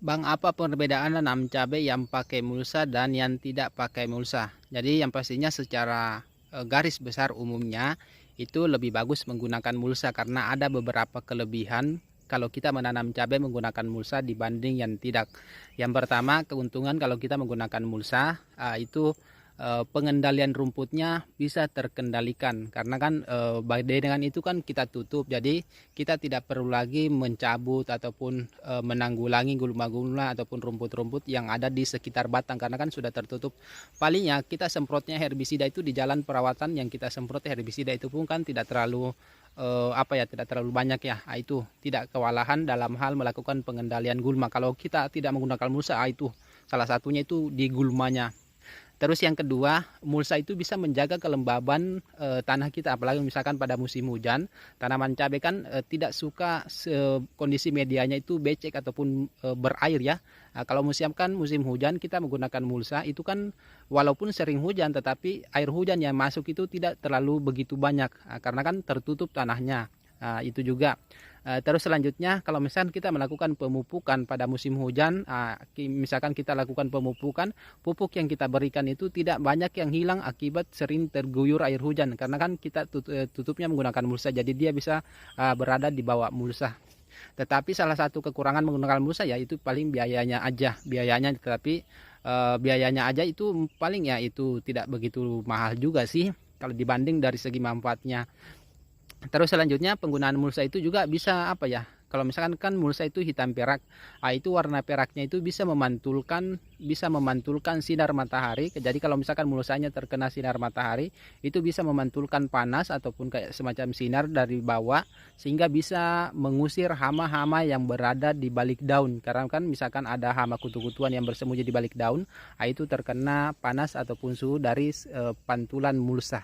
Bang, apa perbedaan nanam cabai yang pakai mulsa dan yang tidak pakai mulsa? Jadi yang pastinya secara garis besar umumnya itu lebih bagus menggunakan mulsa karena ada beberapa kelebihan kalau kita menanam cabai menggunakan mulsa dibanding yang tidak. Yang pertama, keuntungan kalau kita menggunakan mulsa itu pengendalian rumputnya bisa terkendalikan karena kan dengan itu kan kita tutup, jadi kita tidak perlu lagi mencabut ataupun menanggulangi gulma-gulma ataupun rumput-rumput yang ada di sekitar batang karena kan sudah tertutup. Palingnya kita semprotnya herbisida itu di jalan perawatan, yang kita semprot herbisida itu pun kan tidak terlalu tidak terlalu banyak ya. Itu tidak kewalahan dalam hal melakukan pengendalian gulma kalau kita tidak menggunakan mulsa. Itu salah satunya itu di gulmanya. Terus yang kedua, mulsa itu bisa menjaga kelembaban tanah kita, apalagi misalkan pada musim hujan. Tanaman cabai kan tidak suka kondisi medianya itu becek ataupun berair ya. Nah, kalau musim hujan kita menggunakan mulsa itu kan walaupun sering hujan tetapi air hujan yang masuk itu tidak terlalu begitu banyak karena kan tertutup tanahnya. Nah, itu juga. Terus selanjutnya kalau misalkan kita melakukan pemupukan pada musim hujan, misalkan kita lakukan pemupukan, pupuk yang kita berikan itu tidak banyak yang hilang akibat sering terguyur air hujan karena kan kita tutupnya menggunakan mulsa, jadi dia bisa berada di bawah mulsa. Tetapi salah satu kekurangan menggunakan mulsa ya itu paling biayanya aja, tetapi biayanya aja itu paling ya itu tidak begitu mahal juga sih kalau dibanding dari segi manfaatnya. Terus selanjutnya penggunaan mulsa itu juga bisa apa ya? Kalau misalkan kan mulsa itu hitam perak, itu warna peraknya itu bisa memantulkan sinar matahari. Jadi kalau misalkan mulsanya terkena sinar matahari, itu bisa memantulkan panas ataupun kayak semacam sinar dari bawah sehingga bisa mengusir hama-hama yang berada di balik daun. Karena kan misalkan ada hama kutu-kutuan yang bersembunyi di balik daun, itu terkena panas ataupun suhu dari pantulan mulsa.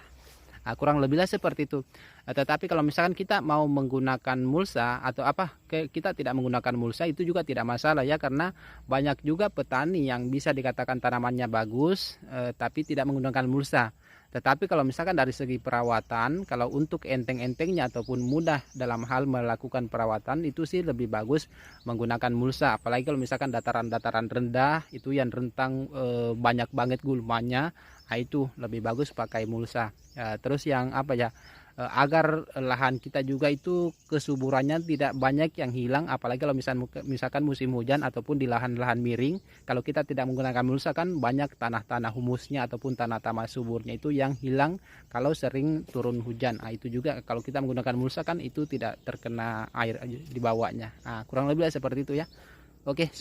Kurang lebihlah seperti itu. Tetapi kalau misalkan kita mau menggunakan mulsa atau kita tidak menggunakan mulsa itu juga tidak masalah ya, karena banyak juga petani yang bisa dikatakan tanamannya bagus tapi tidak menggunakan mulsa. Tetapi kalau misalkan dari segi perawatan, kalau untuk enteng-entengnya ataupun mudah dalam hal melakukan perawatan itu sih lebih bagus menggunakan mulsa. Apalagi kalau misalkan dataran-dataran rendah itu yang rentang banyak banget gulmanya, itu lebih bagus pakai mulsa. Terus yang agar lahan kita juga itu kesuburannya tidak banyak yang hilang, apalagi kalau misalkan musim hujan ataupun di lahan-lahan miring, kalau kita tidak menggunakan mulsa kan banyak tanah-tanah humusnya ataupun tanah-tanah suburnya itu yang hilang kalau sering turun hujan. Itu juga kalau kita menggunakan mulsa kan itu tidak terkena air di bawahnya. Kurang lebih seperti itu ya. Oke.